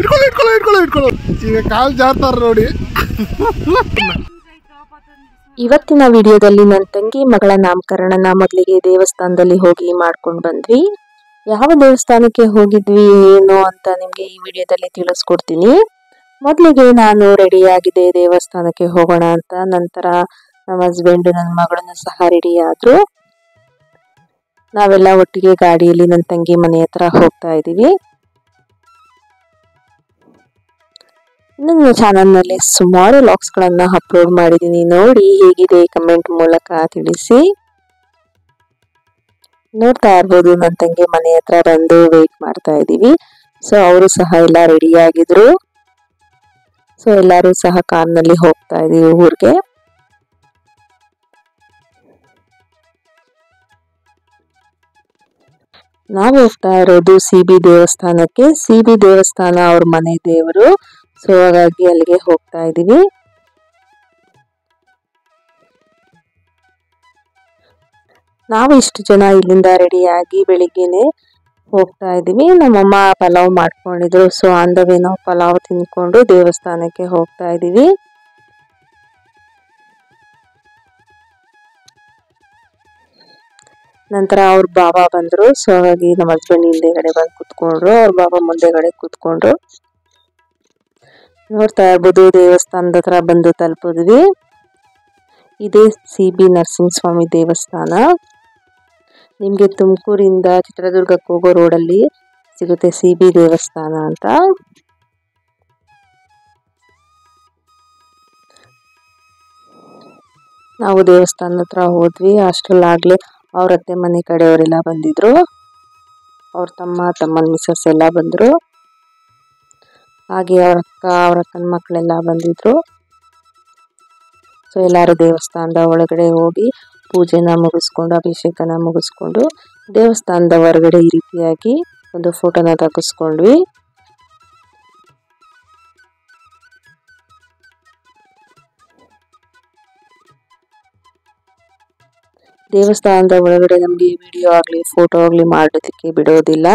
ಇಟ್ಕೊಳ್ಳಿ ಇಟ್ಕೊಳ್ಳಿ ಇಟ್ಕೊಳ್ಳಿ ಇಟ್ಕೊಳ್ಳಿ ಈಗ ಕಾಲು ಜಾರ್ತಾರ ನೋಡಿ. ಇವತ್ತಿನ ವಿಡಿಯೋದಲ್ಲಿ ನನ್ನ ತಂಗಿ ಮಗಳ ನಾಮಕರಣನ ಮೊದಲಿಗೆ ದೇವಸ್ಥಾನದಲ್ಲಿ ಹೋಗಿ ಮಾಡ್ಕೊಂಡು ಬಂದ್ವಿ. ಯಾವ ದೇವಸ್ಥಾನಕ್ಕೆ ಹೋಗಿದ್ವಿ ಏನು ಅಂತ ನಿಮಗೆ ಈ ವಿಡಿಯೋದಲ್ಲಿ ತಿಳಿಸ್ಕೊಡ್ತೀನಿ. ಮೊದಲಿಗೆ ನಾನು ರೆಡಿ ಆಗಿದೆ ದೇವಸ್ಥಾನಕ್ಕೆ ಹೋಗೋಣ ಅಂತ. ನಂತರ ನಮ್ಮ ಹಸ್ಬೆಂಡ್ ನನ್ನ ಮಗಳನ್ನ ಸಹ ರೆಡಿ ಆದ್ರು. ನಾವೆಲ್ಲ ಒಟ್ಟಿಗೆ ಗಾಡಿಯಲ್ಲಿ ನನ್ನ ತಂಗಿ ಮನೆ ಹತ್ರ ಹೋಗ್ತಾ ಇದ್ದೀವಿ. ನನ್ನ ಚಾನಲ್ನಲ್ಲಿ ಸುಮಾರು ವ್ಲಾಗ್ಸ್ಗಳನ್ನು ಅಪ್ಲೋಡ್ ಮಾಡಿದ್ದೀನಿ, ನೋಡಿ ಹೇಗಿದೆ ಕಮೆಂಟ್ ಮೂಲಕ ತಿಳಿಸಿ. ನೋಡ್ತಾ ಇರ್ಬೋದು ನನ್ನ ತಂಗಿ ಮನೆ ಹತ್ರ ಬಂದು ವೇಟ್ ಮಾಡ್ತಾ ಇದ್ದೀವಿ. ಸೊ ಅವರು ಸಹ ಎಲ್ಲ ರೆಡಿ ಆಗಿದ್ರು. ಸೊ ಎಲ್ಲರೂ ಸಹ ಕಾರ್ನಲ್ಲಿ ಹೋಗ್ತಾ ಇದೀವಿ ಊರಿಗೆ. ನಾವು ಹೋಗ್ತಾ ಇರೋದು CB ದೇವಸ್ಥಾನಕ್ಕೆ. CB ದೇವಸ್ಥಾನ ಅವ್ರ ಮನೆ ದೇವರು. ಸೊ ಹಾಗಾಗಿ ಅಲ್ಲಿಗೆ ಹೋಗ್ತಾ ಇದೀವಿ. ನಾವು ಇಷ್ಟು ಜನ ಇಲ್ಲಿಂದ ರೆಡಿಯಾಗಿ ಬೆಳಿಗ್ಗೆನೆ ಹೋಗ್ತಾ ಇದೀವಿ. ನಮ್ಮಮ್ಮ ಪಲಾವ್ ಮಾಡ್ಕೊಂಡಿದ್ರು. ಸೊ ಆನ್ ದ ವೇ ನಾವು ಪಲಾವ್ ತಿನ್ಕೊಂಡು ದೇವಸ್ಥಾನಕ್ಕೆ ಹೋಗ್ತಾ ಇದೀವಿ. ನಂತರ ಅವ್ರ ಬಾಬಾ ಬಂದ್ರು. ಸೊ ಹಾಗಾಗಿ ನಮ್ಮ ಹಸ್ಬೆಂಡ್ ಹಿಂದೆಗಡೆ ಬಂದು ಕುತ್ಕೊಂಡ್ರು, ಅವ್ರ ಬಾಬಾ ಮುಂದೆಗಡೆ ಕುತ್ಕೊಂಡ್ರು. ನೋಡ್ತಾ ಇರ್ಬೋದು ದೇವಸ್ಥಾನದ ಹತ್ರ ಬಂದು ತಲುಪಿದ್ವಿ. ಇದೇ CB ನರಸಿಂಹಸ್ವಾಮಿ ದೇವಸ್ಥಾನ. ನಿಮ್ಗೆ ತುಮಕೂರಿಂದ ಚಿತ್ರದುರ್ಗಕ್ಕೆ ಹೋಗೋ ರೋಡಲ್ಲಿ ಸಿಗುತ್ತೆ CB ದೇವಸ್ಥಾನ ಅಂತ. ನಾವು ದೇವಸ್ಥಾನದ ಹತ್ರ ಹೋದ್ವಿ. ಅಷ್ಟರಲ್ಲಾಗ್ಲೇ ಅವ್ರ ಅತ್ತೆ ಮನೆ ಕಡೆಯವರೆಲ್ಲ ಬಂದಿದ್ರು. ಅವ್ರ ತಮ್ಮನ ಮಿಸಸ್ ಎಲ್ಲ ಬಂದ್ರು. ಹಾಗೆ ಅವ್ರ ಅಕ್ಕನ ಮಕ್ಕಳೆಲ್ಲ ಬಂದಿದ್ರು. ಸೊ ಎಲ್ಲರೂ ದೇವಸ್ಥಾನದ ಒಳಗಡೆ ಹೋಗಿ ಪೂಜೆನ ಮುಗಿಸ್ಕೊಂಡು ಅಭಿಷೇಕನ ಮುಗಿಸ್ಕೊಂಡು ದೇವಸ್ಥಾನದ ಹೊರಗಡೆ ಈ ರೀತಿಯಾಗಿ ಒಂದು ಫೋಟೋನ ತೆಗೆಸ್ಕೊಂಡ್ವಿ. ದೇವಸ್ಥಾನದ ಒಳಗಡೆ ನಮಗೆ ವಿಡಿಯೋ ಆಗಲಿ ಫೋಟೋ ಆಗಲಿ ಮಾಡೋದಕ್ಕೆ ಬಿಡೋದಿಲ್ಲ.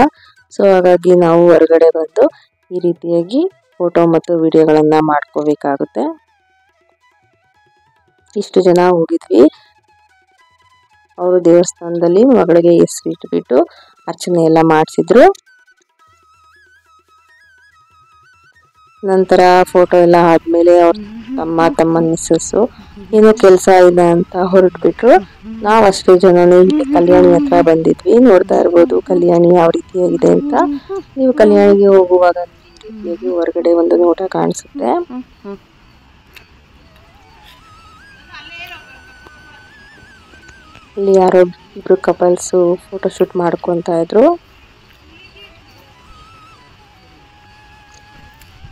ಸೊ ಹಾಗಾಗಿ ನಾವು ಹೊರಗಡೆ ಬಂದು ಈ ರೀತಿಯಾಗಿ ಫೋಟೋ ಮತ್ತು ವಿಡಿಯೋಗಳನ್ನು ಮಾಡ್ಕೋಬೇಕಾಗುತ್ತೆ. ಇಷ್ಟು ಜನ ಹೋಗಿದ್ವಿ. ಅವರು ದೇವಸ್ಥಾನದಲ್ಲಿ ಮಗಳಿಗೆ ಹೆಸರು ಇಟ್ಬಿಟ್ಟು ಅರ್ಚನೆ ಎಲ್ಲ ಮಾಡಿಸಿದ್ರು. ನಂತರ ಫೋಟೋ ಎಲ್ಲ ಆದ್ಮೇಲೆ ಅವ್ರ ತಮ್ಮನ ಮಿಸ್ಸಸ್ಸು ಏನೋ ಕೆಲಸ ಇದೆ ಅಂತ ಹೊರಟ್ಬಿಟ್ರು. ನಾವು ಅಷ್ಟೇ ಜನನೇ ಇಲ್ಲಿ ಕಲ್ಯಾಣಿ ಹತ್ರ ಬಂದಿದ್ವಿ. ನೋಡ್ತಾ ಇರ್ಬೋದು ಕಲ್ಯಾಣಿ ಯಾವ ರೀತಿಯಾಗಿದೆ ಅಂತ. ನೀವು ಕಲ್ಯಾಣಿಗೆ ಹೋಗುವಾಗ ಈ ರೀತಿಯಾಗಿ ಹೊರಗಡೆ ಒಂದು ನೋಟ ಕಾಣಿಸುತ್ತೆ. ಇಲ್ಲಿ ಯಾರೋ ಇಬ್ರು ಕಪಲ್ಸು ಫೋಟೋ ಶೂಟ್ ಮಾಡ್ಕೊತಾ ಇದ್ರು.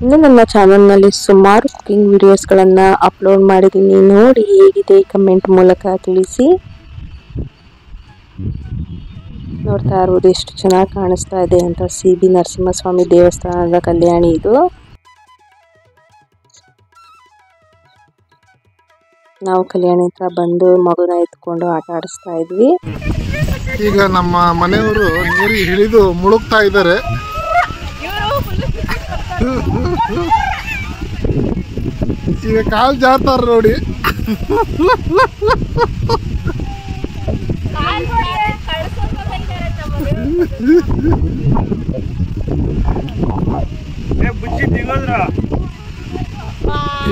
ಇನ್ನು ನನ್ನ ಚಾನಲ್ನಲ್ಲಿ ಸುಮಾರು ಕುಕಿಂಗ್ ವಿಡಿಯೋಸ್ಗಳನ್ನು ಅಪ್ಲೋಡ್ ಮಾಡಿದ್ದೀನಿ, ನೋಡಿ ಹೇಗಿದೆ ಕಮೆಂಟ್ ಮೂಲಕ ತಿಳಿಸಿ. ನೋಡ್ತಾ ಇರ್ಬೋದು ಎಷ್ಟು ಚೆನ್ನಾಗಿ ಕಾಣಿಸ್ತಾ ಇದೆ ಅಂತ. CB ನರಸಿಂಹಸ್ವಾಮಿ ದೇವಸ್ಥಾನದ ಕಲ್ಯಾಣಿ ಇದು. ನಾವು ಕಲ್ಯಾಣಿ ಹತ್ರ ಬಂದು ಮಗುನ ಎತ್ಕೊಂಡು ಆಟ ಆಡಿಸ್ತಾ ಇದ್ವಿ. ಈಗ ನಮ್ಮ ಮನೆಯವರು ನೀರಿಗೆ ಇಳಿದು ಮುಳುಗ್ತಾ ಇದ್ದಾರೆ. ಈಗ ಕಾಲು ಜಾರ್ತಾರ ನೋಡಿ.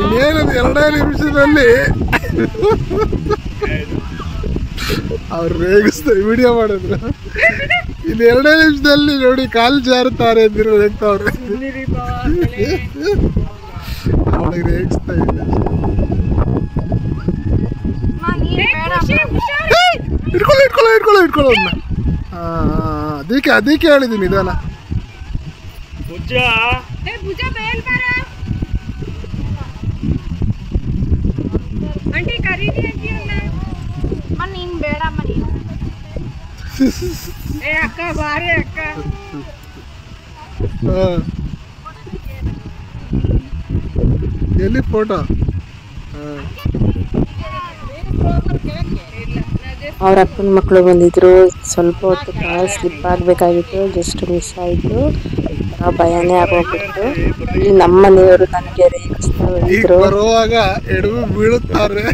ಇನ್ನೇನದು 2 ನಿಮಿಷದಲ್ಲಿ ಅವ್ರು ರೇಗಿಸ್ತಾರೆ ವಿಡಿಯೋ ಮಾಡಿದ್ರು. ಇನ್ನು 2 ನಿಮಿಷದಲ್ಲಿ ನೋಡಿ ಕಾಲು ಜಾರುತ್ತಾರೆ ಅಂದಿರೋ ರೇಗ್ತಾವ್ರೆ. ಅವಳಿಗೆ ರೇಗಿಸ್ತಾ ಇಲ್ಲ. ಇಟ್ಕೊಳ್ಳಿ ಇಟ್ಕೊಳ್ಳಿ ಇಟ್ಕೊಳ್ಳಿ ಇಟ್ಕೊಳ್ಳೋ ಅದಕ್ಕೆ ಹೇಳಿದ್ದೀನಿ ನಿಧಾನ. ಎಲ್ಲಿ ಫೋಟೋ? ಅವ್ರ ಅಕ್ಕನ ಮಕ್ಕಳು ಬಂದಿದ್ರು. ಸ್ವಲ್ಪ ಹೊತ್ತು ಕಾಲು ಸ್ಲಿಪ್ ಆಗಬೇಕಾಗಿತ್ತು, ಜಸ್ಟ್ ಮಿಸ್ ಆಯಿತು. ಭಯನೇ ಆಗೋಗ್ಬಿಟ್ಟು ಇಲ್ಲಿ ನಮ್ಮ ಮನೆಯವರು ನನಗೆ ರೇಗಿಸ್ತಾ ಇದ್ರು. ಬರುವಾಗ ಎಡವು ಬೀಳುತ್ತಾರೆ,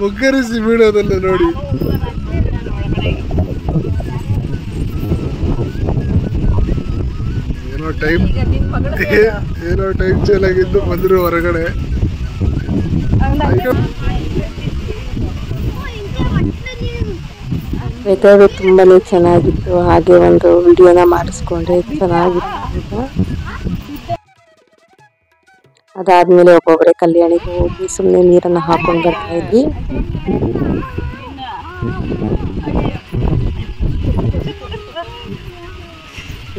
ಮುಗ್ಗರಿಸಿ ಬೀಳೋದಲ್ಲ ನೋಡಿ. ಏನೋ ಟೈಮ್ ಚೆನ್ನಾಗಿದ್ದು ಬಂದ್ರು ಹೊರಗಡೆ. ವೆದರ್ ತುಂಬಾನೇ ಚೆನ್ನಾಗಿತ್ತು. ಹಾಗೆ ಒಂದು ವಿಡಿಯೋನ ಮಾಡಿಸ್ಕೊಂಡ್ರೆ ಚೆನ್ನಾಗಿತ್ತು. ಅದಾದ್ಮೇಲೆ ಒಬ್ಬೊಬ್ಬರೇ ಕಲ್ಯಾಣಿಗೆ ಹೋಗಿ ಸುಮ್ಮನೆ ನೀರನ್ನು ಹಾಕೊಂಡು ಬರ್ತಾ ಇದ್ವಿ.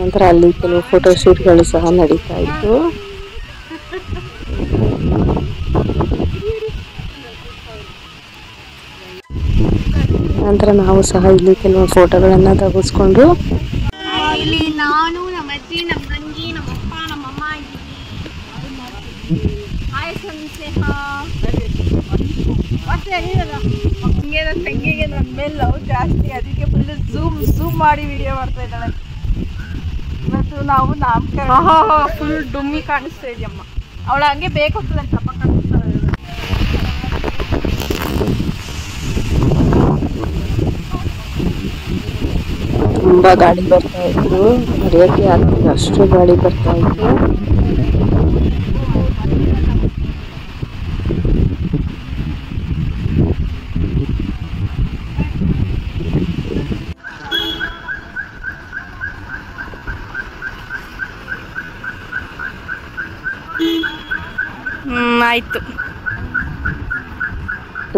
ನಂತರ ಅಲ್ಲಿ ಕೆಲವು ಫೋಟೋಶೂಟ್ಗಳು ಸಹ ನಡೀತಾ ಇತ್ತು. ನಂತರ ನಾವು ಸಹ ಇಲ್ಲಿ ಕೆಲವು ಫೋಟೋಗಳನ್ನ ತೆಗೆಸ್ಕೊಂಡು ಇಲ್ಲಿ ನಾನು ನಮ್ಮ ಅಜ್ಜಿ ನಮ್ಮ ತಂಗಿ ನಮ್ಮ ಅಪ್ಪ ನಮ್ಮ ಅಮ್ಮ ಹಂಗೆ ನನ್ನ ತಂಗಿಗೆ ನನ್ನ ಮೇಲೆ ಲವ್ ಜಾಸ್ತಿ, ಅದಕ್ಕೆ ಫುಲ್ ಝೂಮ್ ಮಾಡಿ ವಿಡಿಯೋ ಮಾಡ್ತಾ ಇದ್ದಾಳೆ. ಇವತ್ತು ನಾವು ನಾಮಕರಣ ಫುಲ್ ಡುಮ್ಮಿ ಕಾಣಿಸ್ತಾ ಇದೆಯಮ್ಮ. ಅವಳು ಹಂಗೆ ಬೇಕು ಅಂತ ತಪ್ಪ ಕಾಣಿಸ್ತಾಳೆ. ತುಂಬಾ ಗಾಡಿ ಬರ್ತಾ ಇತ್ತು, ನಡೆಯೋಕ್ಕೆ ಆಗ್ತಿಲ್ಲ ಅಷ್ಟು ಗಾಡಿ ಬರ್ತಾ ಇತ್ತು. ಆಯ್ತು.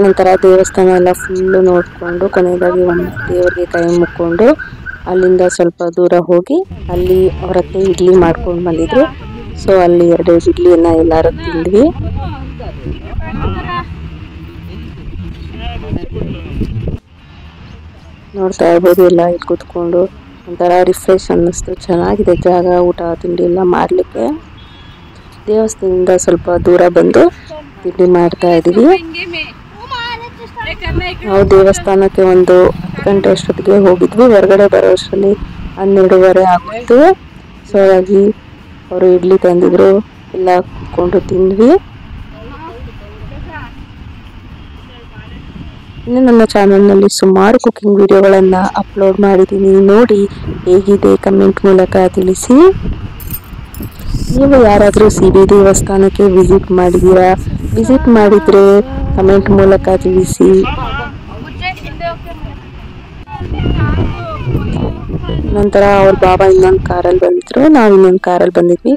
ನಂತರ ದೇವಸ್ಥಾನ ಎಲ್ಲ ಫುಲ್ಲು ನೋಡಿಕೊಂಡು ಕೊನೆಯದಾಗಿ ಒಂದು ದೇವರಿಗೆ ಕೈ ಮುಕ್ಕೊಂಡು ಅಲ್ಲಿಂದ ಸ್ವಲ್ಪ ದೂರ ಹೋಗಿ ಅಲ್ಲಿ ಅವರತ್ತೆ ಇಡ್ಲಿ ಮಾಡ್ಕೊಂಡು ಬಂದಿದ್ರು. ಸೊ ಅಲ್ಲಿ 2 ಇಡ್ಲಿಯನ್ನ ಎಲ್ಲರೂ ತಿಂದ್ವಿ. ನೋಡ್ತಾ ಇರ್ಬೋದು ಎಲ್ಲ ಇಲ್ಲಿ ಕೂತ್ಕೊಂಡು ಒಂಥರ ರಿಫ್ರೆಶ್ ಅನ್ನಿಸ್ತು. ಚೆನ್ನಾಗಿದೆ ಜಾಗ, ಊಟ ತಿಂಡಿ ಎಲ್ಲ ಮಾಡಲಿಕ್ಕೆ. ದೇವಸ್ಥಾನದಿಂದ ಸ್ವಲ್ಪ ದೂರ ಬಂದು ತಿಂಡಿ ಮಾಡ್ತಾ ಇದ್ದೀವಿ. ನಾವು ದೇವಸ್ಥಾನಕ್ಕೆ ಒಂದು 10 ಗಂಟೆ ಅಷ್ಟೊತ್ತಿಗೆ ಹೋಗಿದ್ವಿ. ಹೊರಗಡೆ ಬರೋ ಅಷ್ಟರಲ್ಲಿ 12:30 ಆಗಿತ್ತು. ಸೊ ಹಾಗಾಗಿ ಅವರು ಇಡ್ಲಿ ತಂದಿದ್ರು, ಎಲ್ಲ ಕೂತ್ಕೊಂಡು ತಿಂದ್ವಿ. ಇನ್ನು ನನ್ನ ಚಾನಲ್ನಲ್ಲಿ ಸುಮಾರು ಕುಕಿಂಗ್ ವಿಡಿಯೋಗಳನ್ನು ಅಪ್ಲೋಡ್ ಮಾಡಿದ್ದೀನಿ, ನೋಡಿ ಹೇಗಿದೆ ಕಮೆಂಟ್ ಮೂಲಕ ತಿಳಿಸಿ. ನೀವು ಯಾರಾದರೂ CB ದೇವಸ್ಥಾನಕ್ಕೆ ವಿಸಿಟ್ ಮಾಡಿದ್ದೀರಾ? ವಿಸಿಟ್ ಮಾಡಿದರೆ ಕಮೆಂಟ್ ಮೂಲಕ ತಿಳಿಸಿ. ನಂತರ ಅವ್ರ ಬಾಬಾ ಇನ್ನೊಂದು ಕಾರಲ್ಲಿ ಬಂದಿದ್ರು, ನಾವು ಇನ್ನೊಂದು ಕಾರಲ್ಲಿ ಬಂದಿದ್ವಿ.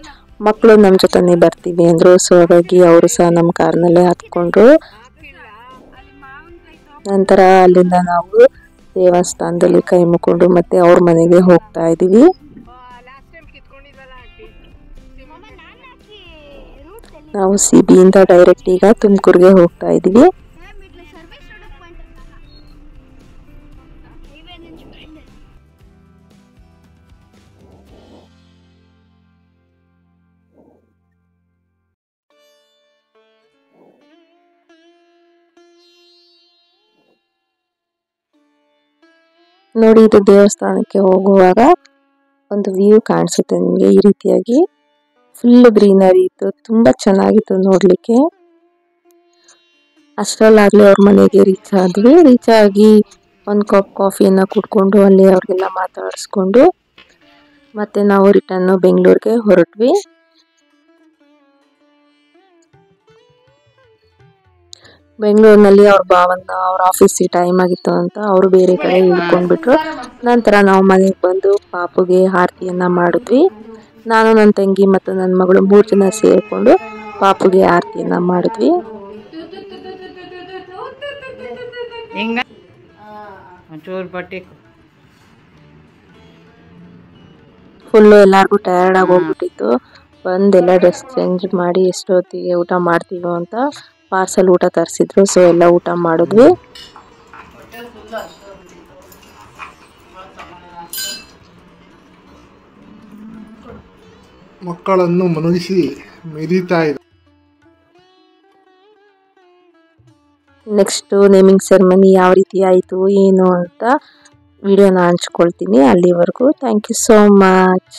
ಮಕ್ಕಳು ನಮ್ಮ ಜೊತೆನೇ ಬರ್ತೀವಿ ಅಂದರು. ಸೊ ಹಾಗಾಗಿ ಅವರು ಸಹ ನಮ್ಮ ಕಾರ್ನಲ್ಲೇ ಹತ್ಕೊಂಡ್ರು. ನಂತರ ಅಲ್ಲಿಂದ ನಾವು ದೇವಸ್ಥಾನದಲ್ಲಿ ಕೈ ಮುಕ್ಕೊಂಡು ಮತ್ತೆ ಅವ್ರ ಮನೆಗೆ ಹೋಗ್ತಾ ಇದ್ದೀವಿ. ನಾವು CBಯಿಂದ ಡೈರೆಕ್ಟ್ ಈಗ ತುಮಕೂರಿಗೆ ಹೋಗ್ತಾ ಇದ್ದೀವಿ. ನೋಡಿ, ಇದು ದೇವಸ್ಥಾನಕ್ಕೆ ಹೋಗುವಾಗ ಒಂದು ವ್ಯೂ ಕಾಣಿಸುತ್ತೆ ನಿಮಗೆ. ಈ ರೀತಿಯಾಗಿ ಫುಲ್ ಗ್ರೀನರಿ ಇತ್ತು, ತುಂಬಾ ಚೆನ್ನಾಗಿತ್ತು ನೋಡ್ಲಿಕ್ಕೆ. ಅಷ್ಟರಲ್ಲಾಗ್ಲೇ ಅವ್ರ ಮನೆಗೆ ರೀಚ್ ಆದ್ವಿ. ರೀಚ್ ಆಗಿ ಒಂದು ಕಪ್ ಕಾಫಿಯನ್ನ ಕುಡ್ಕೊಂಡು ಅಲ್ಲಿ ಅವ್ರಿಗೆಲ್ಲ ಮಾತಾಡಿಸ್ಕೊಂಡು ಮತ್ತೆ ನಾವು ರಿಟರ್ನ್ ಬೆಂಗಳೂರಿಗೆ ಹೊರಟ್ವಿ. ಬೆಂಗಳೂರಿನಲ್ಲಿ ಅವ್ರ ಭಾವನ್ನ ಅವ್ರ ಆಫೀಸಿಗೆ ಟೈಮ್ ಆಗಿತ್ತು ಅಂತ ಅವರು ಬೇರೆ ಕಡೆ ಇಳ್ಕೊಂಡ್ಬಿಟ್ರು. ನಂತರ ನಾವು ಮನೆಗೆ ಬಂದು ಪಾಪುಗೆ ಆರತಿಯನ್ನ ಮಾಡಿದ್ವಿ. ನಾನು ನನ್ನ ತಂಗಿ ಮತ್ತು ನನ್ನ ಮಗಳು 3 ಜನ ಸೇರಿಕೊಂಡು ಪಾಪುಗೆ ಆರತಿಯನ್ನ ಮಾಡಿದ್ವಿ. ಫುಲ್ಲು ಎಲ್ಲರಿಗೂ ಟಯರ್ಡ್ ಆಗಿ ಹೋಗ್ಬಿಟ್ಟಿತ್ತು. ಬಂದೆಲ್ಲ ಡ್ರೆಸ್ ಚೇಂಜ್ ಮಾಡಿ ಎಷ್ಟೊತ್ತಿಗೆ ಊಟ ಮಾಡ್ತೀವೋ ಅಂತ ಪಾರ್ಸಲ್ ಊಟ ತರಿಸಿದ್ರು. ಸೊ ಎಲ್ಲ ಊಟ ಮಾಡಿದ್ವಿ. ಮಕ್ಕಳನ್ನು ಮನಗಿಸಿ ಮೆರೀತಾ ಇದೆ. ನೆಕ್ಸ್ಟ್ ನೇಮಿಂಗ್ ಸೆರೆಮನಿ ಯಾವ ರೀತಿ ಆಯಿತು ಏನು ಅಂತ ವಿಡಿಯೋನ ಹಂಚ್ಕೊಳ್ತೀನಿ. ಅಲ್ಲಿವರೆಗೂ ಥ್ಯಾಂಕ್ ಯು ಸೋ ಮಚ್.